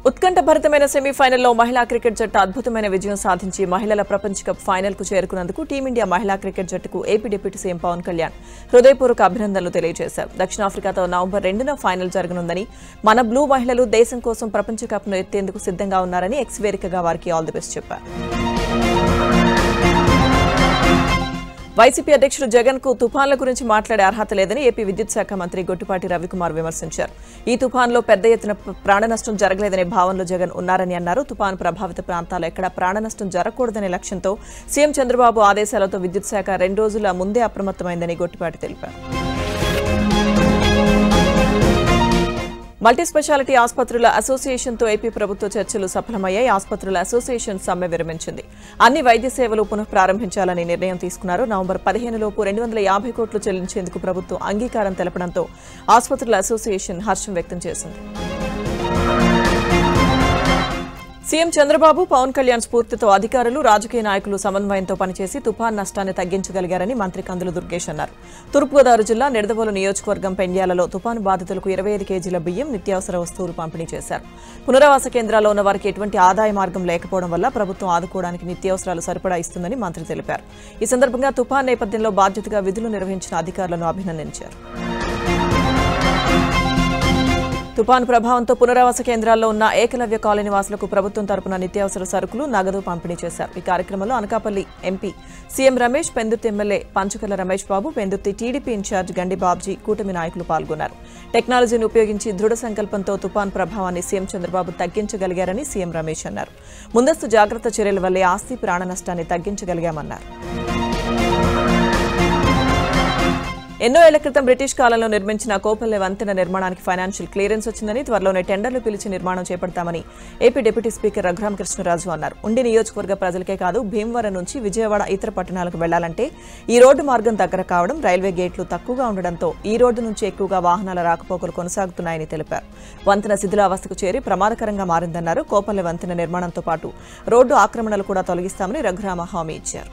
ఉత్కంఠభరితమైన సెమీఫైనల్లో మహిళా క్రికెట్ జట్టు అద్భుతమైన విజయం సాధించి మహిళల ప్రపంచ కప్ ఫైనల్ కు చేరుకున్నందుకు టీమిండియా మహిళా క్రికెట్ జట్టుకు AP deputy CM Pawan Kalyan హృదయపూర్వక అభినందనలు తెలియజేశారు. దక్షిణాఫ్రికాతో నవంబర్ 2న ఫైనల్ జరగనుందని, మన బ్లూ మహిళలు దేశం కోసం ప్రపంచ కప్ ను ఎత్తేందుకు సిద్ధంగా ఉన్నారని ఎక్స్ వేదికగా వారికి ఆల్ ది బెస్ట్ చెప్పారు. వైసీపీ అధ్యక్షుడు జగన్ కు తుఫాన్ల గురించి మాట్లాడే అర్హత లేదని ఏపీ విద్యుత్ శాఖ మంత్రి గొట్టిపాటి రవికుమార్ విమర్శించారు. ఈ తుఫాన్లో పెద్ద ఎత్తున ప్రాణ నష్టం జరగలేదనే భావనలో జగన్ ఉన్నారని అన్నారు. తుఫాను ప్రభావిత ప్రాంతాల్లో ఎక్కడా ప్రాణ నష్టం జరగకూడదనే లక్ష్యంతో సీఎం చంద్రబాబు ఆదేశాలతో విద్యుత్ శాఖ 2 రోజుల ముందే అప్రమత్తమైందని గొట్టిపాటి తెలిపారు. మల్టీ స్పెషాలిటీ ఆసుపత్రుల అసోసియేషన్తో ఏపీ ప్రభుత్వ చర్చలు సఫలమయ్యాయి. ఆసుపత్రుల అసోసియేషన్ సమ్మె విరమించింది. అన్ని వైద్య సేవలు పునః ప్రారంభించాలని నిర్ణయం తీసుకున్నారు. నవంబర్ 15 లోపు 250 కోట్లు చెల్లించేందుకు ప్రభుత్వం అంగీకారం తెలపడంతో ఆసుపత్రుల అసోసియేషన్ హర్షం వ్యక్తం చేసింది. సీఎం చంద్రబాబు, పవన్ కళ్యాణ్ స్ఫూర్తితో అధికారులు, రాజకీయ నాయకులు సమన్వయంతో పనిచేసి తుఫాన్ నష్టాన్ని తగ్గించగలిగారని మంత్రి కందుల దుర్గేష్ అన్నారు. తూర్పుగోదావరి జిల్లా నిడదవోలు నియోజకవర్గం పెండ్యాలలో తుఫాను బాధితులకు 25 కేజీల బియ్యం, నిత్యావసర వస్తువులు పంపిణీ చేశారు. పునరావాస కేంద్రాల్లో ఉన్న వారికి ఎటువంటి ఆదాయ మార్గం లేకపోవడం వల్ల ప్రభుత్వం ఆదుకోవడానికి నిత్యావసరాలు సరిపడా ఇస్తుందని మంత్రి తెలిపారు. ఈ సందర్భంగా తుఫాన్ నేపథ్యంలో బాధ్యతగా విధులు నిర్వహించిన అధికారులను అభినందించారు. తుపాను ప్రభావంతో పునరావాస కేంద్రాల్లో ఉన్న ఏకలవ్య కాలనీ వాసులకు ప్రభుత్వం తరపున నిత్యావసర సరుకులు, నగదు పంపిణీ చేశారు. ఈ కార్యక్రమంలో Anakapalli MP CM Ramesh, Pendurthi MLA Panchakarla Ramesh Babu, Pendurthi TDP incharge Gandi Babji, కూటమి నాయకులు పాల్గొన్నారు. టెక్నాలజీని ఉపయోగించి దృఢ సంకల్పంతో తుపాను ప్రభావాన్ని సీఎం చంద్రబాబు తగ్గించగలిగారని సీఎం రమేష్ అన్నారు. ముందస్తు జాగ్రత్త చర్యల వల్లే ఆస్తి ప్రాణ నష్టాన్ని తగ్గించగలిగామన్నారు. ఎన్నో ఏళ్ల క్రితం బ్రిటిష్ కాలంలో నిర్మించిన కోపల్లె వంతెన నిర్మాణానికి ఫైనాన్షియల్ క్లియరెన్స్ వచ్చిందని, త్వరలోనే టెండర్లు పిలిచి నిర్మాణం చేపడతామని ఏపీ డిప్యూటీ స్పీకర్ రఘురామకృష్ణరాజు అన్నారు. ఉండి నియోజకవర్గ ప్రజలకే కాదు, భీమవరం నుంచి విజయవాడ ఇతర పట్టణాలకు వెళ్లాలంటే ఈ రోడ్డు మార్గం దగ్గర కావడం, రైల్వే గేట్లు తక్కువగా ఉండడంతో ఈ రోడ్డు నుంచి ఎక్కువగా వాహనాల రాకపోకలు కొనసాగుతున్నాయని తెలిపారు. వంతెన శిథిలావస్థకు చేరి ప్రమాదకరంగా మారిందన్నారు. కోపల్లె వంతెన నిర్మాణంతో పాటు రోడ్డు ఆక్రమణలు కూడా తొలగిస్తామని రఘురామ హామీ ఇచ్చారు.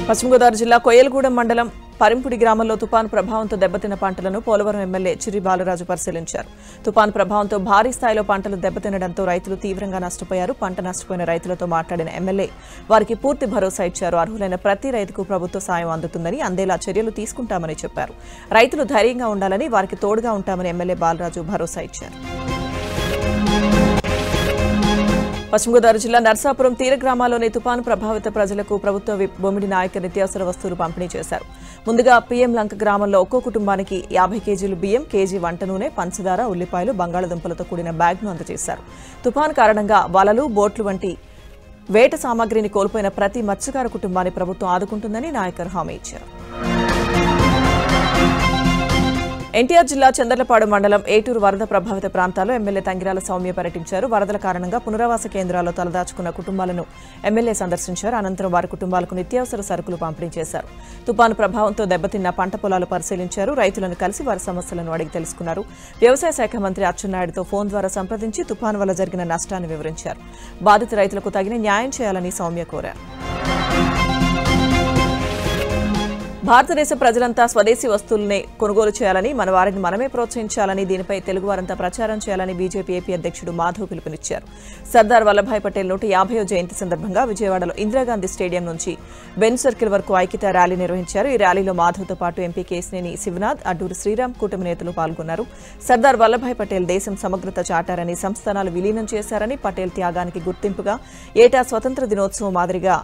పశ్చిమ గోదావరి జిల్లా కొయ్యలగూడెం మండలం పరింపుడి గ్రామంలో తుపాను ప్రభావంతో దెబ్బతిన్న పంటలను పోలవరం ఎమ్మెల్యే చిర్రి బాలరాజు పరిశీలించారు. తుపాను ప్రభావంతో భారీ స్థాయిలో పంటలు దెబ్బతినడంతో రైతులు తీవ్రంగా నష్టపోయారు. పంట నష్టపోయిన రైతులతో మాట్లాడిన ఎమ్మెల్యే వారికి పూర్తి భరోసా ఇచ్చారు. అర్హులైన ప్రతి రైతుకు ప్రభుత్వ సాయం అందుతుందని, అందేలా చర్యలు తీసుకుంటామని చెప్పారు. రైతులు ధైర్యంగా ఉండాలని, వారికి తోడుగా ఉంటామని ఎమ్మెల్యే బాలరాజు భరోసా ఇచ్చారు. పశ్చిమ గోదావరి జిల్లా నర్సాపురం తీర గ్రామాల్లోని తుపాను ప్రభావిత ప్రజలకు ప్రభుత్వ విప్ బొమ్మిడి నాయక నిత్యావసర వస్తువులు పంపిణీ చేశారు. ముందుగా పీఎం లంక గ్రామంలో ఒక్కో కుటుంబానికి 50 కేజీలు బియ్యం, కేజీ వంట నూనె, పంచదార, ఉల్లిపాయలు, బంగాళదుంపలతో కూడిన బ్యాగ్ను అందజేశారు. తుపాను కారణంగా వలలు, బోట్లు వంటి వేట సామాగ్రిని కోల్పోయిన ప్రతి మత్స్యకార కుటుంబాన్ని ప్రభుత్వం ఆదుకుంటుందని నాయకర్ హామీ ఇచ్చారు. ఎన్టీఆర్ జిల్లా చందర్లపాడు మండలం ఏటూరు వరద ప్రభావిత ప్రాంతాల్లో ఎమ్మెల్యే తంగిరాల సౌమ్య పర్యటించారు. వరదల కారణంగా పునరావాస కేంద్రాల్లో తలదాచుకున్న కుటుంబాలను ఎమ్మెల్యే సందర్శించారు. అనంతరం వారి కుటుంబాలకు నిత్యావసర సరుకులు పంపిణీ చేశారు. తుపాను ప్రభావంతో దెబ్బతిన్న పంట పొలాలు పరిశీలించారు. రైతులను కలిసి వారి సమస్యలను అడిగి తెలుసుకున్నారు. వ్యవసాయ శాఖ మంత్రి అచ్చెన్నాయుడుతో ఫోన్ ద్వారా సంప్రదించి తుపాను వల్ల జరిగిన నష్టాన్ని వివరించారు. బాధిత రైతులకు తగిన న్యాయం చేయాలని సౌమ్య కోరారు. భారతదేశ ప్రజలంతా స్వదేశీ వస్తువులనే కొనుగోలు చేయాలని, మన వారిని మనమే ప్రోత్సహించాలని, దీనిపై తెలుగువారంతా ప్రచారం చేయాలని బీజేపీ ఏపీ అధ్యక్షుడు మాధవ్ పిలుపునిచ్చారు. సర్దార్ వల్లభాయ్ పటేల్ 150వ జయంతి సందర్భంగా విజయవాడలో ఇందిరాగాంధీ స్టేడియం నుంచి బెన్ సర్కిల్ వరకు ఐక్యతా ర్యాలీ నిర్వహించారు. ఈ ర్యాలీలో మాధవ్తో పాటు ఎంపీ కేశినేని శివనాథ్, అడ్డూరి శ్రీరామ్ కూటమి నేతలు పాల్గొన్నారు. సర్దార్ వల్లభాయ్ పటేల్ దేశం సమగ్రత చాటారని, సంస్థానాలు విలీనం చేశారని, పటేల్ త్యాగానికి గుర్తింపుగా ఏటా స్వతంత్ర దినోత్సవం మాదిరిగా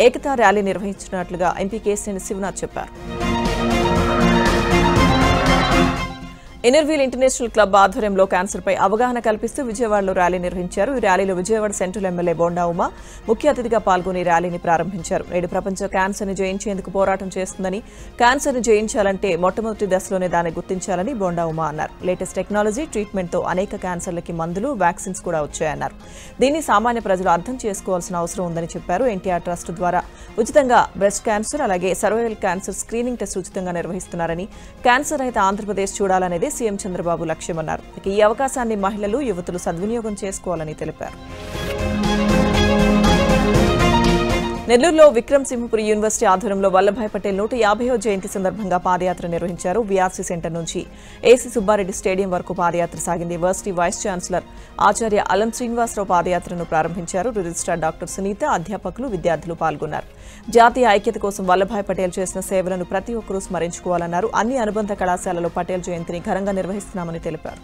ఏకతా ర్యాలీ నిర్వహించినట్లుగా ఎంపీ కేశినేని శివనాథ్ చెప్పారు. ఇన్నర్వీల్ ఇంటర్నేషనల్ క్లబ్ ఆధ్వర్యంలో క్యాన్సర్పై అవగాహన కల్పిస్తూ విజయవాడలో ర్యాలీ నిర్వహించారు. ఈ ర్యాలీలో విజయవాడ సెంట్రల్ ఎమ్మెల్యే బోండా ఉమా ముఖ్య అతిథిగా పాల్గొని ర్యాలీని ప్రారంభించారు. నేడు ప్రపంచ క్యాన్సర్ని జయించేందుకు పోరాటం చేస్తుందని, క్యాన్సర్ని జయించాలంటే మొట్టమొదటి దశలోనే దాన్ని గుర్తించాలని బోండా ఉమా అన్నారు. లేటెస్ట్ టెక్నాలజీ, ట్రీట్మెంట్తో అనేక క్యాన్సర్లకి మందులు, వ్యాక్సిన్స్ కూడా వచ్చాయన్నారు. దీన్ని సామాన్య ప్రజలు అర్థం చేసుకోవాల్సిన అవసరం ఉందని చెప్పారు. ఎన్టీఆర్ ట్రస్ట్ ద్వారా ఉచితంగా బ్రెస్ట్ క్యాన్సర్, అలాగే సర్వైవల్ క్యాన్సర్ స్క్రీనింగ్ టెస్ట్ ఉచితంగా నిర్వహిస్తున్నారని, క్యాన్సర్ రహిత ఆంధ్రప్రదేశ్ చూడాలనేది సీఎం చంద్రబాబు లక్ష్యమన్నారు. ఈ అవకాశాన్ని మహిళలు, యువతులు సద్వినియోగం చేసుకోవాలని తెలిపారు. నెల్లూరులో విక్రమ్సింహపురి యూనివర్సిటీ ఆధ్వర్యంలో వల్లభాయ్ పటేల్ 150వ జయంతి సందర్భంగా పాదయాత్ర నిర్వహించారు. వీఆర్సీ సెంటర్ నుంచి ఏసీ సుబ్బారెడ్డి స్టేడియం వరకు పాదయాత్ర సాగింది. యూనివర్సిటీ వైస్ ఛాన్సలర్ ఆచార్య అలం శ్రీనివాసరావు పాదయాత్రను ప్రారంభించారు. రిజిస్ట్రార్ డాక్టర్ సునీత, అధ్యాపకులు, విద్యార్థులు పాల్గొన్నారు. జాతీయ ఐక్యత కోసం వల్లభాయ్ పటేల్ చేసిన సేవలను ప్రతి ఒక్కరూ స్మరించుకోవాలన్నారు. అన్ని అనుబంధ కళాశాలలో పటేల్ జయంతిని ఘనంగా నిర్వహిస్తున్నామని తెలిపారు.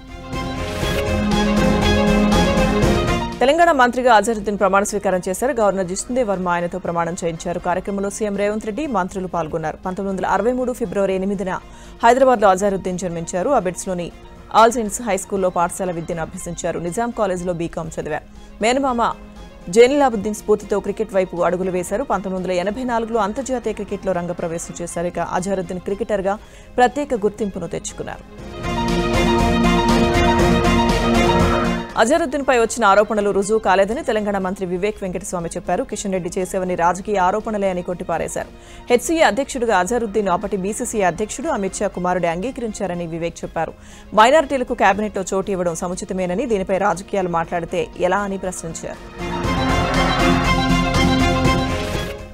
తెలంగాణ మంత్రిగా అజరుద్దీన్ ప్రమాణ స్వీకారం చేశారు. గవర్నర్ జిష్ణుదేవ్ వర్మ ఆయనతో ప్రమాణం చేయించారు. కార్యక్రమంలో సీఎం రేవంత్ రెడ్డి, మంత్రులు పాల్గొన్నారు. 1963 ఫిబ్రవరి 8న హైదరాబాద్లో అజరుద్దీన్ జన్మించారు. అబిడ్స్లోని ఆల్ సెయింట్స్ హైస్కూల్లో పాఠశాల విద్యను అభ్యసించారు. నిజాం కాలేజీలో బీకాం చదివారు. మేనమామ జైనులాబుద్దీన్ స్ఫూర్తితో క్రికెట్ వైపు అడుగులు వేశారు. 1984లో అంతర్జాతీయ క్రికెట్లో రంగప్రవేశం చేశారు. ఇక అజరుద్దీన్ క్రికెటర్గా ప్రత్యేక గుర్తింపును తెచ్చుకున్నారు. అజరుద్దీన్పై వచ్చిన ఆరోపణలు రుజువు కాలేదని తెలంగాణ మంత్రి వివేక్ వెంకటస్వామి చెప్పారు. కిషన్ రెడ్డి చేసేవని రాజకీయ ఆరోపణలే అని కొట్టిపారేశారు. హెచ్సీఏ అధ్యక్షుడిగా అజరుద్దీన్ అప్పటి బీసీసీఏ అధ్యక్షుడు అమిత్ షా కుమారుడి అంగీకరించారని వివేక్ చెప్పారు. మైనారిటీలకు కేబినెట్లో చోటు ఇవ్వడం సముచితమేనని, దీనిపై రాజకీయాలు మాట్లాడితే ఎలా అని ప్రశ్నించారు.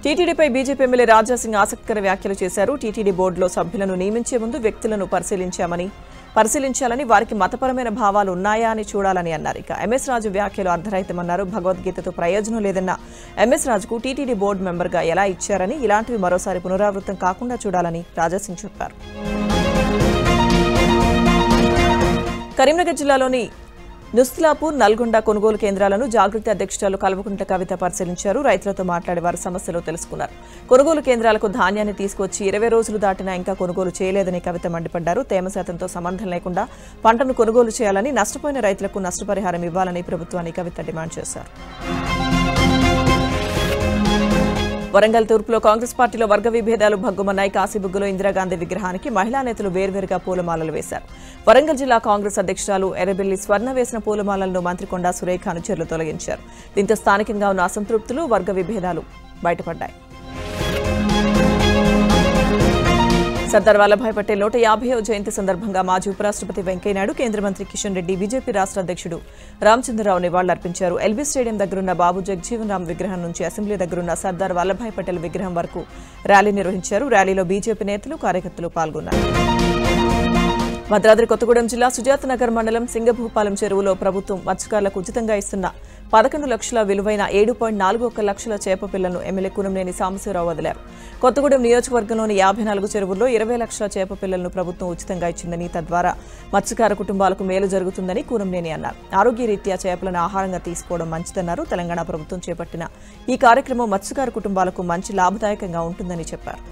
టీటీడీపై బీజేపీ ఎమ్మెల్యే రాజాసింగ్ ఆసక్తికర వ్యాఖ్యలు చేశారు. టీటీడీ బోర్డులో సభ్యులను నియమించే ముందు వ్యక్తులను పరిశీలించాలని, వారికి మతపరమైన భావాలు ఉన్నాయా అని చూడాలని అన్నారు. ఇక ఎంఎస్ రాజు వ్యాఖ్యలు అర్ధరహితమన్నారు. భగవద్గీతతో ప్రయోజనం లేదన్న ఎంఎస్ రాజుకు టీటీడీ బోర్డు మెంబర్గా ఎలా ఇచ్చారని, ఇలాంటివి మరోసారి పునరావృతం కాకుండా చూడాలని రాజాసింగ్ చెప్పారు. కరీంనగర్ జిల్లాలోని నుస్లాపూర్, నల్గొండ కొనుగోలు కేంద్రాలను జాగృతి అధ్యక్షురాలు కల్వకుంట్ల కవిత పరిశీలించారు. రైతులతో మాట్లాడి వారి సమస్యలు తెలుసుకున్నారు. కొనుగోలు కేంద్రాలకు ధాన్యాన్ని తీసుకొచ్చి 20 రోజులు దాటినా ఇంకా కొనుగోలు చేయలేదని కవిత మండిపడ్డారు. తేమ శాతంతో సంబంధం లేకుండా పంటను కొనుగోలు చేయాలని, నష్టపోయిన రైతులకు నష్టపరిహారం ఇవ్వాలని ప్రభుత్వాన్ని కవిత డిమాండ్ చేశారు. వరంగల్ తూర్పులో కాంగ్రెస్ పార్టీలో వర్గ విభేదాలు భగ్గుమన్నాయి. కాశీబుగ్గలో ఇందిరాగాంధీ విగ్రహానికి మహిళా నేతలు వేర్వేరుగా పూలమాలలు వేశారు. వరంగల్ జిల్లా కాంగ్రెస్ అధ్యక్షురాలు ఎర్రబెల్లి స్వర్ణ వేసిన పూలమాలలను మంత్రి కొండా సురేఖ అనుచరులు తొలగించారు. దీంతో స్థానికంగా ఉన్న అసంతృప్తులు, వర్గ విభేదాలు బయటపడ్డాయి. సర్దార్ వల్లభాయ్ పటేల్ 150వ జయంతి సందర్భంగా మాజీ ఉపరాష్ట్రపతి వెంకయ్యనాయుడు, కేంద్ర మంత్రి కిషన్ రెడ్డి, బీజేపీ రాష్ట్ర అధ్యక్షుడు రామచంద్రరావు నివాళులర్పించారు. ఎల్బీ స్టేడియం దగ్గరున్న బాబు జగజీవన్ రామ్ విగ్రహం నుంచి అసెంబ్లీ దగ్గరున్న సర్దార్ వల్లభాయ్ పటేల్ విగ్రహం వరకు ర్యాలీ నిర్వహించారు. ర్యాలీలో బీజేపీ నేతలు, కార్యకర్తలు పాల్గొన్నారు. భద్రాద్రి కొత్తగూడెం జిల్లా సుజాతనగర్ మండలం సింగభూపాలెం చెరువులో ప్రభుత్వం మత్స్యకారులకు ఉచితంగా ఇస్తున్న 11 లక్షల విలువైన 7.41 లక్షల చేప పిల్లలను ఎమ్మెల్యే కూనంనేని సాంబశివరావు వదిలారు. కొత్తగూడెం నియోజకవర్గంలోని 54 చెరువుల్లో 20 లక్షల చేప పిల్లలను ప్రభుత్వం ఉచితంగా ఇచ్చిందని, తద్వారా మత్స్యకార కుటుంబాలకు మేలు జరుగుతుందని కూనంనేని అన్నారు. ఆరోగ్యరీత్యా చేపలను ఆహారంగా తీసుకోవడం మంచిదన్నారు. తెలంగాణ ప్రభుత్వం చేపట్టిన ఈ కార్యక్రమం మత్స్యకార కుటుంబాలకు మంచి లాభదాయకంగా ఉంటుందని చెప్పారు.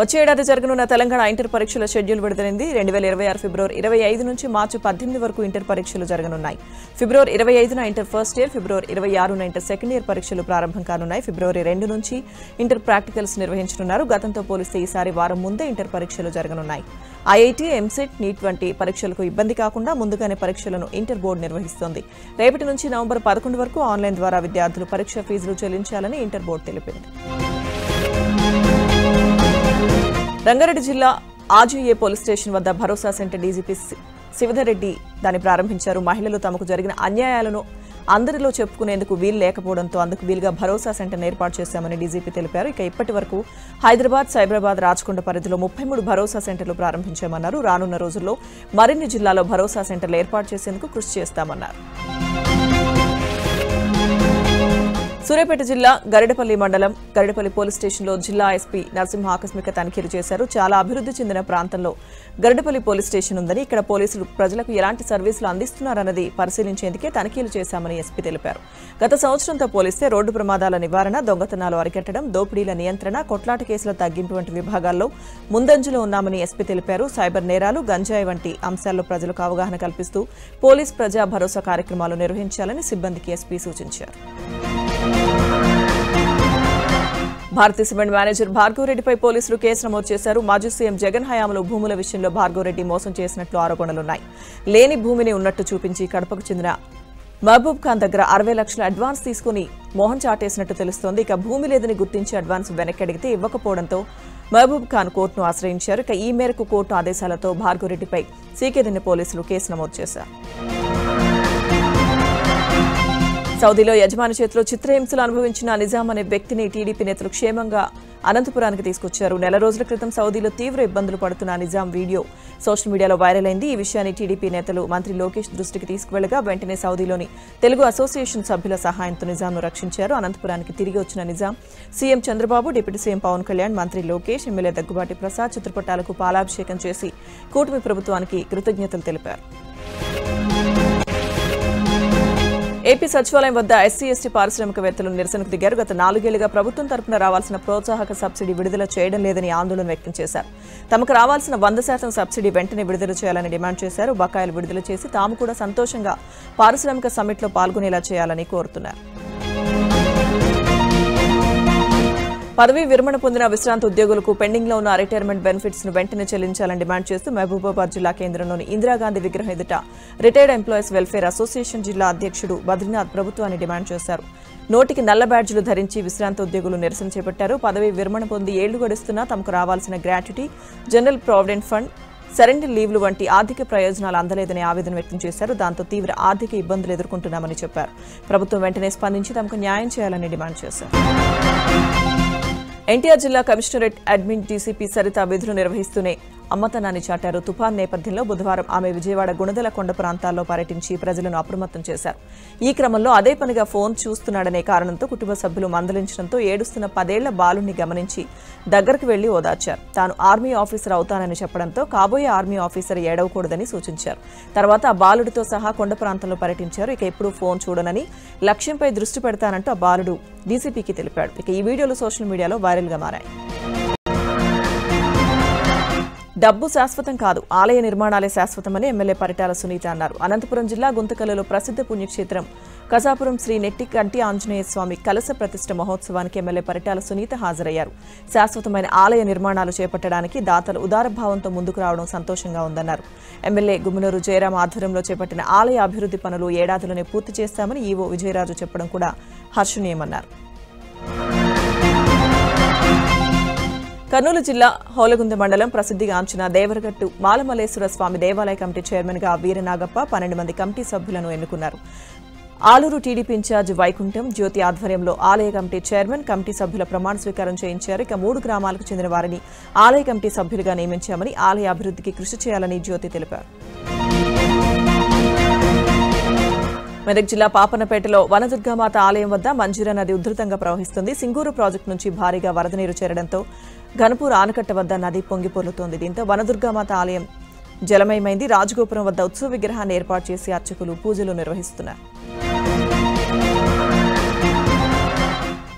వచ్చే ఏడాది జరగనున్న తెలంగాణ ఇంటర్ పరీక్షల షెడ్యూల్ విడుదలైంది. 2026 ఫిబ్రవరి 25 నుంచి మార్చి 18 వరకు ఇంటర్ పరీక్షలు జరగనున్నాయి. ఫిబ్రవరి 25న ఇంటర్ ఫస్ట్ ఇయర్, ఫిబ్రవరి 26న ఇంటర్ సెకండ్ ఇయర్ పరీక్షలు ప్రారంభం కానున్నాయి. ఫిబ్రవరి 2 నుంచి ఇంటర్ ప్రాక్టికల్స్ నిర్వహించనున్నారు. గతంతో పోలిస్తే ఈసారి వారం ముందే ఇంటర్ పరీక్షలు జరగనున్నాయి. ఐఐటీ, ఎంసెట్, నీట్ వంటి పరీక్షలకు ఇబ్బంది కాకుండా ముందుగానే పరీక్షలను ఇంటర్ బోర్డు నిర్వహిస్తోంది. రేపటి నుంచి నవంబర్ 11 వరకు ఆన్లైన్ ద్వారా విద్యార్థులు పరీక్ష ఫీజులు చెల్లించాలని ఇంటర్ బోర్డు తెలిపింది. రంగారెడ్డి జిల్లా ఆర్జీఏ పోలీస్ స్టేషన్ వద్ద భరోసా సెంటర్ డీజీపీ శివధర్ రెడ్డి దాన్ని ప్రారంభించారు. మహిళలు తమకు జరిగిన అన్యాయాలను అందరిలో చెప్పుకునేందుకు వీలు లేకపోవడంతో అందుకు వీలుగా భరోసా సెంటర్ ఏర్పాటు చేశామని డీజీపీ తెలిపారు. ఇక ఇప్పటి వరకు హైదరాబాద్, సైబరాబాద్, రాచకొండ పరిధిలో 33 భరోసా సెంటర్లు ప్రారంభించామన్నారు. రానున్న రోజుల్లో మరిన్ని జిల్లాలో భరోసా సెంటర్లు ఏర్పాటు చేసేందుకు కృషి చేస్తామన్నారు. సూర్యాపేట జిల్లా గరిడపల్లి మండలం గరిడపల్లి పోలీస్ స్టేషన్లో జిల్లా ఎస్పీ నరసింహ ఆకస్మిక తనిఖీలు చేశారు. చాలా అభివృద్ధి చెందిన ప్రాంతంలో గరిడపల్లి పోలీస్ స్టేషన్ ఉందని, ఇక్కడ పోలీసులు ప్రజలకు ఎలాంటి సర్వీసులు అందిస్తున్నారన్నది పరిశీలించేందుకే తనిఖీలు చేశామని ఎస్పీ తెలిపారు. గత సంవత్సరంతో పోలిస్తే రోడ్డు ప్రమాదాల నివారణ, దొంగతనాలు అరికట్టడం, దోపిడీల నియంత్రణ, కొట్లాట కేసుల తగ్గింపు వంటి విభాగాల్లో ముందంజలో ఉన్నామని ఎస్పీ తెలిపారు. సైబర్ నేరాలు, గంజాయి వంటి అంశాల్లో ప్రజలకు అవగాహన కల్పిస్తూ పోలీస్ ప్రజా భరోసా కార్యక్రమాలు నిర్వహించాలని సిబ్బందికి ఎస్పీ సూచించారు. భారతీ సిమెంట్ మేనేజర్ భార్గవరెడ్డిపై పోలీసులు కేసు నమోదు చేశారు. మాజీ సీఎం జగన్ హయాంలో భూముల విషయంలో భార్గవరెడ్డి మోసం చేసినట్లు ఆరోపణలున్నాయి. లేని భూమిని ఉన్నట్టు చూపించి కడపకు చెందిన మహబూబ్ ఖాన్ దగ్గర 60 లక్షల అడ్వాన్స్ తీసుకుని మోహన్ చాటేసినట్టు తెలుస్తోంది. ఇక భూమి లేదని గుర్తించి అడ్వాన్స్ వెనక్కి అడిగితే ఇవ్వకపోవడంతో మహబూబ్ ఖాన్ కోర్టును ఆశ్రయించారు. ఇక ఈ మేరకు కోర్టు ఆదేశాలతో భార్గవరెడ్డిపై సీకేదిన్నె పోలీసులు కేసు నమోదు చేశారు. సౌదీలో యజమాని చేతిలో చిత్రహింసలు అనుభవించిన నిజాం అనే వ్యక్తిని టీడీపీ నేతలు క్షేమంగా అనంతపురానికి తీసుకొచ్చారు. నెల రోజుల క్రితం సౌదీలో తీవ్ర ఇబ్బందులు పడుతున్న నిజాం వీడియో సోషల్ మీడియాలో వైరల్ అయింది. ఈ విషయాన్ని టీడీపీ నేతలు మంత్రి లోకేష్ దృష్టికి తీసుకువెళ్లగా వెంటనే సౌదీలోని తెలుగు అసోసియేషన్ సభ్యుల సహాయంతో నిజాంను రక్షించారు. అనంతపురానికి తిరిగి వచ్చిన నిజాం CM Chandrababu, deputy CM Pawan Kalyan, మంత్రి లోకేష్, ఎమ్మెల్యే దగ్గుబాటి ప్రసాద్ చిత్రపటాలకు పాలాభిషేకం చేసి కూటమి ప్రభుత్వానికి కృతజ్ఞతలు తెలిపారు. ఏపీ సచివాలయం వద్ద ఎస్సీ ఎస్టీ పారిశ్రామికవేత్తలు నిరసనకు దిగారు. గత 4 ఏళ్లుగా ప్రభుత్వం తరపున రావాల్సిన ప్రోత్సాహక సబ్సిడీ విడుదల చేయడం లేదని ఆందోళన వ్యక్తం చేశారు. తమకు రావాల్సిన 100% సబ్సిడీ వెంటనే విడుదల చేయాలని డిమాండ్ చేశారు. బకాయిలు విడుదల చేసి తాము కూడా సంతోషంగా పారిశ్రామిక సమ్మిట్లో పాల్గొనేలా చేయాలని కోరుతున్నారు. పదవీ విరమణ పొందిన విశ్రాంత ఉద్యోగులకు పెండింగ్లో ఉన్న రిటైర్మెంట్ బెనిఫిట్స్ ను వెంటనే చెల్లించాలని డిమాండ్ చేస్తూ మహబూబాబాద్ జిల్లా కేంద్రంలోని ఇందిరాగాంధీ విగ్రహం ఎదుట రిటైర్డ్ ఎంప్లాయీస్ వెల్ఫేర్ అసోసియేషన్ జిల్లా అధ్యక్షుడు బద్రీనాథ్ ప్రభుత్వాన్ని డిమాండ్ చేశారు. నోటికి నల్ల బ్యాడ్జీలు ధరించి విశ్రాంత ఉద్యోగులు నిరసన చేపట్టారు. పదవీ విరమణ పొంది ఏళ్లు గడుస్తున్నా తమకు రావాల్సిన gratuity, general provident fund, surrender లీవ్లు వంటి ఆర్థిక ప్రయోజనాలు అందలేదని ఆవేదన వ్యక్తం చేశారు. దాంతో తీవ్ర ఆర్థిక ఇబ్బందులు ఎదుర్కొంటున్నామని చెప్పారు. ప్రభుత్వం వెంటనే స్పందించి తమకు న్యాయం చేయాలని డిమాండ్ చేశారు. ఎన్టీఆర్ జిల్లా కమిషనరేట్ అడ్మిన్ డీసీపీ సరిత విధులు నిర్వహిస్తూనే అమ్మతనాన్ని చాటారు. తుఫాన్ నేపథ్యంలో బుధవారం ఆమె విజయవాడ గుణదల కొండ ప్రాంతాల్లో పర్యటించి ప్రజలను అప్రమత్తం చేశారు. ఈ క్రమంలో అదే పనిగా ఫోన్ చూస్తున్నాడనే కారణంతో కుటుంబ సభ్యులు మందలించడంతో ఏడుస్తున్న 10 ఏళ్ల బాలుని గమనించి దగ్గరకు వెళ్లి ఓదార్చారు. తాను ఆర్మీ ఆఫీసర్ అవుతానని చెప్పడంతో కాబోయే ఆర్మీ ఆఫీసర్ ఏడవకూడదని సూచించారు. తర్వాత ఆ బాలుడితో సహా కొండ ప్రాంతంలో పర్యటించారు. ఇక ఎప్పుడూ ఫోన్ చూడనని, లక్ష్యంపై దృష్టి పెడతానంటూ ఆ బాలుడు డీసీపీకి తెలిపాడు. ఇక ఈ వీడియోలు సోషల్ మీడియాలో వైరల్గా మారాయి. డబ్బు శాశ్వతం కాదు, ఆలయ నిర్మాణాలే శాశ్వతమని ఎమ్మెల్యే పరిటాల సునీత అన్నారు. అనంతపురం జిల్లా గుంతకల్లులో ప్రసిద్ధ పుణ్యక్షేత్రం కసాపురం శ్రీ నెట్టి కంటి ఆంజనేయ స్వామి కలశ ప్రతిష్ఠ మహోత్సవానికి ఎమ్మెల్యే పరిటాల సునీత హాజరయ్యారు. శాశ్వతమైన ఆలయ నిర్మాణాలు చేపట్టడానికి దాతలు ఉదారభావంతో ముందుకు రావడం సంతోషంగా ఉందన్నారు. ఎమ్మెల్యే గుమ్మనూరు జయరాం ఆధ్వర్యంలో చేపట్టిన ఆలయ అభివృద్ధి పనులు ఏడాదిలోనే పూర్తి చేస్తామని ఈవో విజయరాజు చెప్పడం కూడా హర్షణీయమన్నారు. కర్నూలు జిల్లా హోలగుంద మండలం ప్రసిద్ధిగాంచిన దేవరగట్టు మాలమల్లేశ్వర స్వామి దేవాలయ కమిటీ చైర్మన్ గా వీరనాగప్ప 12 మంది కమిటీ సభ్యులను ఎన్నుకున్నారు. ఆలూరు టీడీపీ ఇన్ఛార్జ్ వైకుంఠం జ్యోతి ఆధ్వర్యంలో ఆలయ కమిటీ చైర్మన్, కమిటీ సభ్యుల ప్రమాణ స్వీకారం చేయించారు. ఇక 3 గ్రామాలకు చెందిన వారిని ఆలయ కమిటీ సభ్యులుగా నియమించామని, ఆలయ అభివృద్ధికి కృషి చేయాలని జ్యోతి తెలిపారు. మెదక్ జిల్లా పాపన్నపేటలో వనదుర్గామాత ఆలయం వద్ద మంజీరా నది ఉధృతంగా ప్రవహిస్తుంది. సింగూరు ప్రాజెక్టు నుంచి భారీగా వరద నీరు చేరడంతో ఘనపూర్ ఆనకట్ట వద్ద నది పొంగిపొర్లుతోంది. దీంతో వనదుర్గామాత ఆలయం జలమయమైంది. రాజగోపురం వద్ద ఉత్సవ విగ్రహాన్ని ఏర్పాటు చేసి అర్చకులు పూజలు నిర్వహిస్తున్నారు.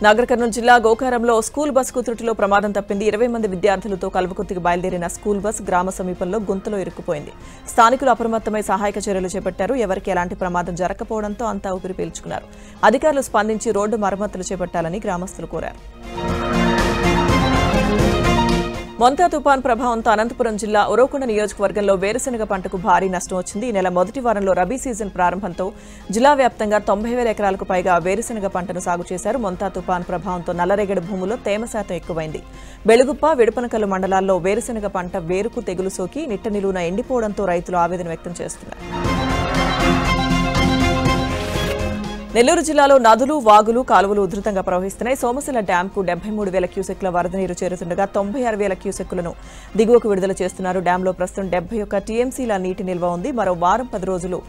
నాగర్ కర్నూలు జిల్లా గోకారంలో స్కూల్ బస్కు త్రుటిలో ప్రమాదం తప్పింది. 20 మంది విద్యార్థులతో కల్వకుర్తికి బయలుదేరిన స్కూల్ బస్ గ్రామ సమీపంలో గుంతలో ఇరుక్కుపోయింది. స్థానికులు అప్రమత్తమై సహాయక చర్యలు చేపట్టారు. ఎవరికి ఎలాంటి ప్రమాదం జరగకపోవడంతో అంతా ఊపిరి పీల్చుకున్నారు. అధికారులు స్పందించి రోడ్డు మరమ్మతులు చేపట్టాలని గ్రామస్తులు కోరారు. మొంతా తుపాన్ ప్రభావంతో అనంతపురం జిల్లా ఉరవకొండ నియోజకవర్గంలో వేరుశనగ పంటకు భారీ నష్టం వచ్చింది. ఈ నెల మొదటి వారంలో రబీ సీజన్ ప్రారంభంతో జిల్లా వ్యాప్తంగా 90,000 ఎకరాలకు పైగా వేరుశనగ పంటను సాగు చేశారు. మొంతా తుపాన్ ప్రభావంతో నల్లరేగడి భూముల్లో తేమ శాతం ఎక్కువైంది. బెలుగుప్ప, విడపనకల్లు మండలాల్లో వేరుశనగ పంట వేరుకు తెగులు సోకి నిట్ట నిలువున ఎండిపోవడంతో రైతులు ఆవేదన వ్యక్తం చేస్తున్నారు. నెల్లూరు జిల్లాలో నదులు, వాగులు, కాలువలు ఉధృతంగా ప్రవహిస్తున్నాయి. సోమశిల డ్యాంకు 73,000 క్యూసెక్ల వరద నీరు చేరుతుండగా 96,000 క్యూసెక్కులను దిగువకు విడుదల చేస్తున్నారు. డ్యాంలో ప్రస్తుతం 71 టీఎంసీల నీటి నిల్వ ఉంది. మరో వారం 10 రోజులు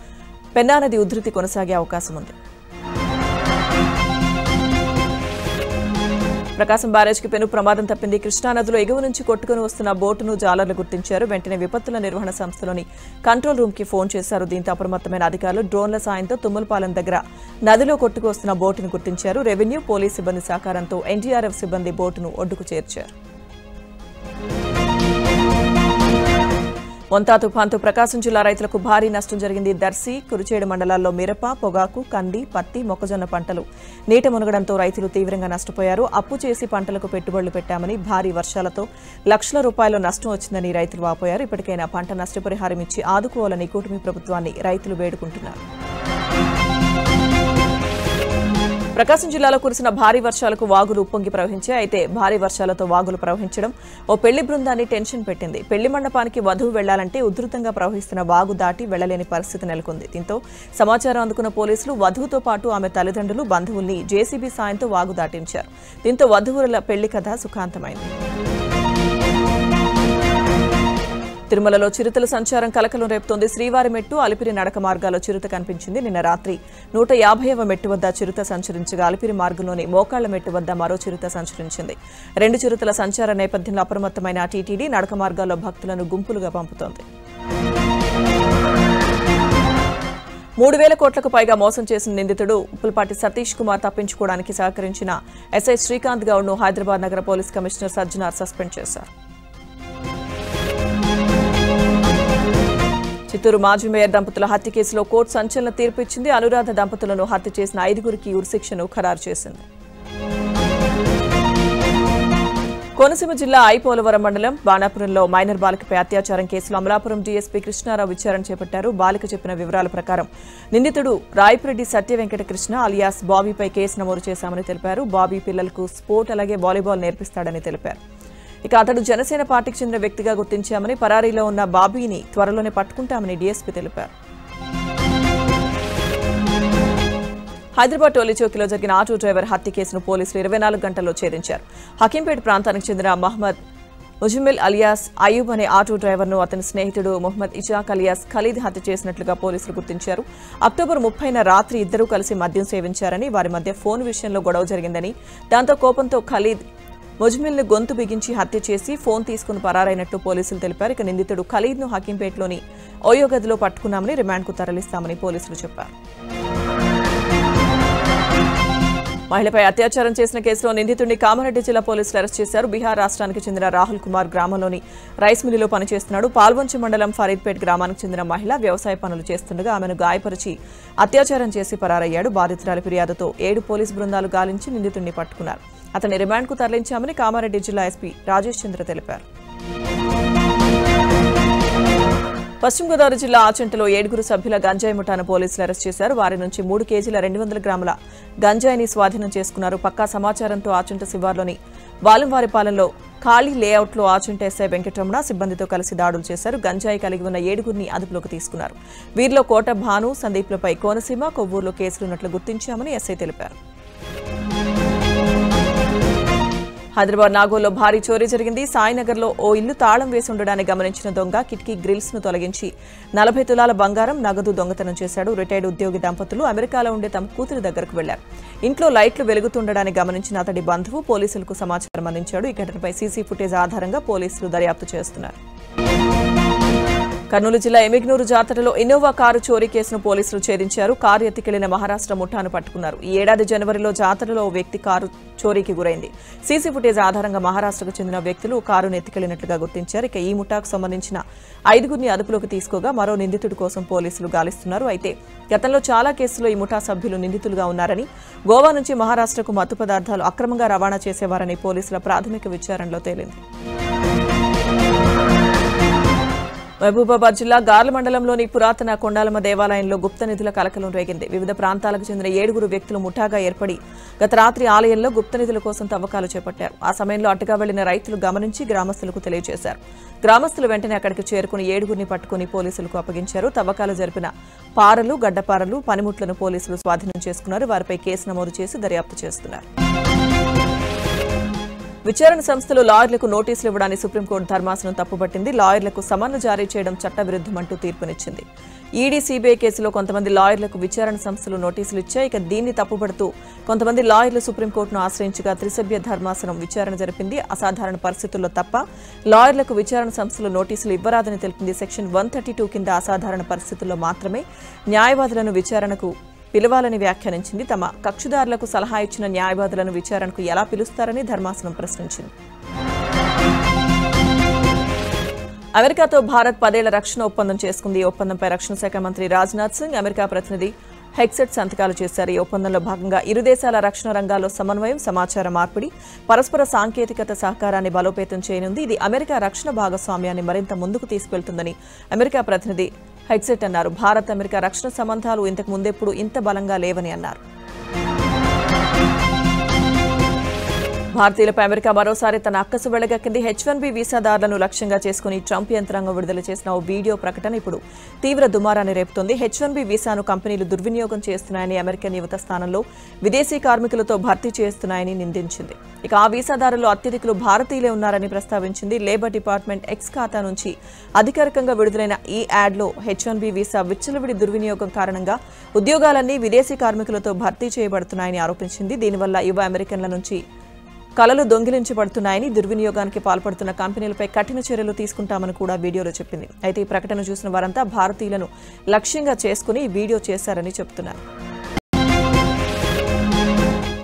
పెన్నా నది ఉధృతి కొనసాగే అవకాశం ఉంది. ప్రకాశం బ్యారేజ్కి పెను ప్రమాదం తప్పింది. కృష్ణానదిలో ఎగువ నుంచి కొట్టుకుని వస్తున్న బోటును జాలర్లు గుర్తించారు. వెంటనే విపత్తుల నిర్వహణ సంస్థలోని కంట్రోల్ రూమ్ కి ఫోన్ చేశారు. దీంతో అప్రమత్తమైన అధికారులు డ్రోన్ల సాయంతో తుమ్మలపాలెం దగ్గర నదిలో కొట్టుకు వస్తున్న బోటును గుర్తించారు. రెవెన్యూ, పోలీస్ సిబ్బంది సహకారంతో ఎన్డీఆర్ఎఫ్ సిబ్బంది బోటును ఒడ్డుకు చేర్చారు. మొంతా తుఫాన్తో ప్రకాశం జిల్లా రైతులకు భారీ నష్టం జరిగింది. దర్శి, కురుచేడు మండలాల్లో మిరప, పొగాకు, కంది, పత్తి, మొక్కజొన్న పంటలు నీట మునగడంతో రైతులు తీవ్రంగా నష్టపోయారు. అప్పు చేసి పంటలకు పెట్టుబడులు పెట్టామని, భారీ వర్షాలతో లక్షల రూపాయల నష్టం వచ్చిందని రైతులు వాపోయారు. ఇప్పటికైనా పంట నష్టపరిహారం ఇచ్చి ఆదుకోవాలని కూటమి ప్రభుత్వాన్ని రైతులు వేడుకుంటున్నారు. ప్రకాశం జిల్లాలో కురిసిన భారీ వర్షాలకు వాగులు ఉప్పొంగి ప్రవహించాయి. అయితే భారీ వర్షాలతో వాగులు ప్రవహించడం ఓ పెళ్లి బృందాన్ని టెన్షన్ పెట్టింది. పెళ్లి మండపానికి వధువు వెళ్లాలంటే ఉధృతంగా ప్రవహిస్తున్న వాగు దాటి వెళ్లలేని పరిస్థితి నెలకొంది. దీంతో సమాచారం అందుకున్న పోలీసులు వధువుతో పాటు ఆమె తల్లిదండ్రులు, బంధువుల్ని జేసీబీ సాయంతో వాగు దాటించారు. దీంతో వధువుల పెళ్లి కథ సుఖాంతమైంది. తిరుమలలో చిరుతల సంచారం కలకలం రేపుతోంది. శ్రీవారి మెట్టు, అలిపిరి నడక మార్గాల్లో చిరుత కనిపించింది. నిన్న రాత్రి 150వ మెట్టు వద్ద చిరుత సంచరించగా అలిపిరి మార్గంలోని మోకాళ్ల మెట్టు వద్ద మరో చిరుత సంచరించింది. 2 చిరుతల సంచార నేపథ్యంలో అప్రమత్తమైన టీటీడీ నడక మార్గాల్లో భక్తులను గుంపులుగా పంపుతోంది. 3,000 కోట్లకు పైగా మోసం చేసిన నిందితుడు ఉప్పులపాటి సతీష్ కుమార్ తప్పించుకోవడానికి సహకరించిన ఎస్ఐ శ్రీకాంత్ గౌడ్ను హైదరాబాద్ నగర పోలీస్ కమిషనర్ సజ్జనార్ సస్పెండ్ చేశారు. చిత్తూరు మాజీ మేయర్ దంపతుల హత్య కేసులో కోర్టు సంచలన తీర్పు ఇచ్చింది. అనురాధ దంపతులను హత్య చేసిన 5గురికి ఉరిశిక్షను ఖరారు చేసింది. కోనసీమ జిల్లా ఐపోలవరం మండలం బాణాపురంలో మైనర్ బాలికపై అత్యాచారం కేసులో అమలాపురం డీఎస్పీ కృష్ణారావు విచారణ చేపట్టారు. బాలిక చెప్పిన వివరాల ప్రకారం నిందితుడు రాయపురెడ్డి సత్యవెంకటకృష్ణ అలియాస్ బాబీపై కేసు నమోదు చేశామని తెలిపారు. బాబీ పిల్లలకు స్పోర్ట్ అలాగే వాలీబాల్ నేర్పిస్తాడని తెలిపారు. ఇక అతడు జనసేన పార్టీకి చెందిన వ్యక్తిగా గుర్తించామని, పరారీలో ఉన్న బాబీని త్వరలోనే పట్టుకుంటామని డీఎస్పీ తెలిపారు. హైదరాబాద్ టోలీ చౌకీలో జరిగిన ఆటో డ్రైవర్ హత్య కేసును పోలీసులు 24 గంటల్లో ఛేదించారు. హకీంపేట ప్రాంతానికి చెందిన మహమ్మద్ ముజమిల్ అలియాస్ అయూబ్ అనే ఆటో డ్రైవర్ను అతని స్నేహితుడు మొహమ్మద్ ఇజాక్ అలియాస్ ఖలీద్ హత్య చేసినట్లుగా పోలీసులు గుర్తించారు. అక్టోబర్ 30న రాత్రి ఇద్దరూ కలిసి మద్యం సేవించారని, వారి మధ్య ఫోన్ విషయంలో గొడవ జరిగిందని, దాంతో కోపంతో ఖలీద్ ముజ్మిల్ను గొంతు బిగించి హత్య చేసి ఫోన్ తీసుకుని పరారైనట్లు పోలీసులు తెలిపారు. ఇక నిందితుడు ఖలీద్ను హకీంపేటలోని ఓయో గదిలో పట్టుకున్నామని, రిమాండ్కు తరలిస్తామని పోలీసులు చెప్పారు. మహిళపై అత్యాచారం చేసిన కేసులో నిందితుడిని కామారెడ్డి జిల్లా పోలీసులు అరెస్ట్ చేశారు. బీహార్ రాష్ట్రానికి చెందిన రాహుల్ కుమార్ గ్రామంలోని రైస్ మిల్లులో పనిచేస్తున్నాడు. పాల్వంచి మండలం ఫరీద్పేట్ గ్రామానికి చెందిన మహిళ వ్యవసాయ పనులు చేస్తుండగా ఆమెను గాయపరిచి అత్యాచారం చేసి పరారయ్యాడు. బాధితురాలి ఫిర్యాదుతో 7 పోలీసు బృందాలు గాలించి నిందితుడిని పట్టుకున్నారు. అతన్ని రిమాండ్కు తరలించామని కామారెడ్డి జిల్లా ఎస్పీ రాజేష్ చంద్ర తెలిపారు. పశ్చిమ గోదావరి జిల్లా ఆచంటలో 7 సభ్యుల గంజాయి ముఠాను పోలీసులు అరెస్ట్ చేశారు. వారి నుంచి 3 కేజీల 200 గ్రాముల గంజాయిని స్వాధీనం చేసుకున్నారు. పక్కా సమాచారంతో ఆచంట శివార్లోని బాలంవారిపాలెంలో ఖాళీ లేఅవుట్లో ఆచంట ఎస్ఐ వెంకటరమణ సిబ్బందితో కలిసి దాడులు చేశారు. గంజాయి కలిగి ఉన్న 7గురిని అదుపులోకి తీసుకున్నారు. వీరిలో కోట భాను, సందీప్లపై కోనసీమ, కొవ్వూరులో కేసులున్నట్లు గుర్తించామని ఎస్ఐ తెలిపారు. హైదరాబాద్ నాగోల్లో భారీ చోరీ జరిగింది. సాయినగర్లో ఓ ఇల్లు తాళం వేసి ఉండడాన్ని గమనించిన దొంగ కిటికీ గ్రిల్స్ ను తొలగించి 40 తులాల బంగారం, నగదు దొంగతనం చేశాడు. రిటైర్డ్ ఉద్యోగి దంపతులు అమెరికాలో ఉండే తమ కూతురి దగ్గరకు వెళ్లారు. ఇంట్లో లైట్లు వెలుగుతుండడాన్ని గమనించిన అతడి బంధువు పోలీసులకు సమాచారం అందించాడు. ఈ ఘటనపై సీసీ ఫుటేజ్ ఆధారంగా పోలీసులు దర్యాప్తు చేస్తున్నారు. కర్నూలు జిల్లా ఎమిగ్నూరు జాతరలో ఇన్నోవా కారు చోరీ కేసును పోలీసులు ఛేదించారు. కారు ఎత్తికెళ్లిన మహారాష్ట్ర ముఠాను పట్టుకున్నారు. ఈ ఏడాది జనవరిలో జాతరలో ఓ వ్యక్తి కారు చోరీకి గురైంది. సీసీ ఫుటేజ్ ఆధారంగా మహారాష్ట్రకు చెందిన వ్యక్తులు కారును ఎత్తికెళ్లినట్లుగా గుర్తించారు. ఇక ఈ ముఠాకు సంబంధించిన 5గురిని అదుపులోకి తీసుకోగా మరో నిందితుడి కోసం పోలీసులు గాలిస్తున్నారు. అయితే గతంలో చాలా కేసుల్లో ఈ ముఠా సభ్యులు నిందితులుగా ఉన్నారని, గోవా నుంచి మహారాష్ట్రకు మత్తు పదార్థాలు అక్రమంగా రవాణా చేసేవారని పోలీసుల ప్రాథమిక విచారణలో తేలింది. మహబూబాబాద్ జిల్లా గార్ల మండలంలోని పురాతన కొండాలమ్మ దేవాలయంలో గుప్త నిధుల కలకలం రేగింది. వివిధ ప్రాంతాలకు చెందిన 7 వ్యక్తులు ముఠాగా ఏర్పడి గత రాత్రి ఆలయంలో గుప్త నిధుల కోసం తవ్వకాలు చేపట్టారు. ఆ సమయంలో అటుగా వెళ్లిన రైతులు గమనించి గ్రామస్తులకు తెలియజేశారు. గ్రామస్తులు వెంటనే అక్కడికి చేరుకుని 7గురిని పట్టుకుని పోలీసులకు అప్పగించారు. తవ్వకాలు జరిపిన పారలు, గడ్డపారలు, పనిముట్లను పోలీసులు స్వాధీనం చేసుకున్నారు. వారిపై కేసు నమోదు చేసి దర్యాప్తు చేస్తున్నారు. విచారణ సంస్థలు లాయర్లకు నోటీసులు ఇవ్వడాన్ని సుప్రీంకోర్టు ధర్మాసనం తప్పుపట్టింది. లాయర్లకు సమన్లు జారీ చేయడం చట్టవిరుద్ధమంటూ తీర్పునిచ్చింది. ఈడీ, సీబీఐ కేసులో కొంతమంది లాయర్లకు విచారణ సంస్థలు నోటీసులు ఇచ్చాయి. ఇక దీన్ని తప్పుపడుతూ కొంతమంది లాయర్లు సుప్రీంకోర్టును ఆశ్రయించగా త్రిసభ్య ధర్మాసనం విచారణ జరిపింది. అసాధారణ పరిస్థితుల్లో తప్ప లాయర్లకు విచారణ సంస్థలు నోటీసులు ఇవ్వరాదని తెలిపింది. సెక్షన్ 132 కింద అసాధారణ పరిస్థితుల్లో మాత్రమే న్యాయవాదులను విచారణకు పిలవాలని వ్యాఖ్యానించింది. తమ కక్షిదారులకు సలహా ఇచ్చిన న్యాయవాదులను విచారణకు ఎలా పిలుస్తారని ధర్మాసనం ప్రశ్నించింది. అమెరికాతో భారత్ 10 ఏళ్ల రక్షణ ఒప్పందం చేసుకుంది. ఈ ఒప్పందంపై రక్షణ శాఖ మంత్రి రాజ్నాథ్ సింగ్, అమెరికా ప్రతినిధి హెక్సెట్ సంతకాలు చేశారు. ఈ ఒప్పందంలో భాగంగా ఇరు దేశాల రక్షణ రంగాల్లో సమన్వయం, సమాచార మార్పిడి, పరస్పర సాంకేతికత సహకారాన్ని బలోపేతం చేయనుంది. ఇది అమెరికా రక్షణ భాగస్వామ్యాన్ని మరింత ముందుకు తీసుకెళ్తుందని అమెరికా ప్రతినిధి హెక్సెట్ అన్నారు. భారత్, అమెరికా రక్షణ సంబంధాలు ఇంతకు ముందెప్పుడు ఇంత బలంగా లేవని అన్నారు. భారతీయులపై అమెరికా మరోసారి తన అక్కసు వెళ్లగక్కింది. H-1B వీసాదారులను లక్ష్యంగా చేసుకుని ట్రంప్ యంత్రాంగం విడుదల చేసిన ఓ వీడియో ప్రకటన ఇప్పుడు తీవ్ర దుమారాన్ని రేపుతోంది. H-1B వీసాను కంపెనీలు దుర్వినియోగం చేస్తున్నాయని, అమెరికన్ యువత స్థానంలో విదేశీ కార్మికులతో భర్తీ చేస్తున్నాయని నిందించింది. ఇక ఆ వీసాదారుల్లో అత్యధికులు భారతీయులే ఉన్నారని ప్రస్తావించింది. లేబర్ డిపార్ట్మెంట్ ఎక్స్ ఖాతా నుంచి అధికారికంగా విడుదలైన ఈ యాడ్లో H-1B వీసా విచ్చలవిడి దుర్వినియోగం కారణంగా ఉద్యోగాలన్నీ విదేశీ కార్మికులతో భర్తీ చేయబడుతున్నాయని ఆరోపించింది. దీనివల్ల యువ అమెరికన్ల నుంచి కలలు దొంగిలించబడుతున్నాయని, దుర్వినియోగానికి పాల్పడుతున్న కంపెనీలపై కఠిన చర్యలు తీసుకుంటామని కూడా వీడియోలో చెప్పింది. అయితే ఈ ప్రకటన చూసిన వారంతా భారతీయులను లక్ష్యంగా చేసుకుని ఈ వీడియో చేశారని చెబుతున్నారు.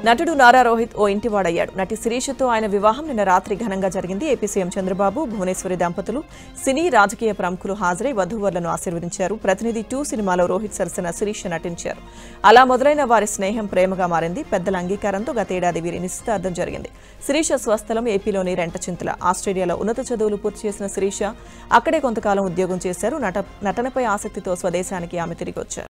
నటుడు నారా రోహిత్ ఓ ఇంటివాడయ్యాడు. నటి శిరీషతో ఆయన వివాహం నిన్న రాత్రి ఘనంగా జరిగింది. ఏపీ సీఎం చంద్రబాబు, భువనేశ్వరి దంపతులు, సినీ రాజకీయ ప్రముఖులు హాజరై వధూవరులను ఆశీర్వదించారు. ప్రతినిధి 2 సినిమాలో రోహిత్ సరసన శిరీష నటించారు. అలా మొదలైన వారి స్నేహం ప్రేమగా మారింది. పెద్దల అంగీకారంతో గతేడాది వీరి నిశ్చితార్థం జరిగింది. శిరీష స్వస్థలం ఏపీలోని రెంటచింతల. ఆస్ట్రేలియాలో ఉన్నత చదువులు పూర్తి చేసిన శిరీష అక్కడే కొంతకాలం ఉద్యోగం చేశారు. నటనపై ఆసక్తితో స్వదేశానికి ఆమె తిరిగి వచ్చారు.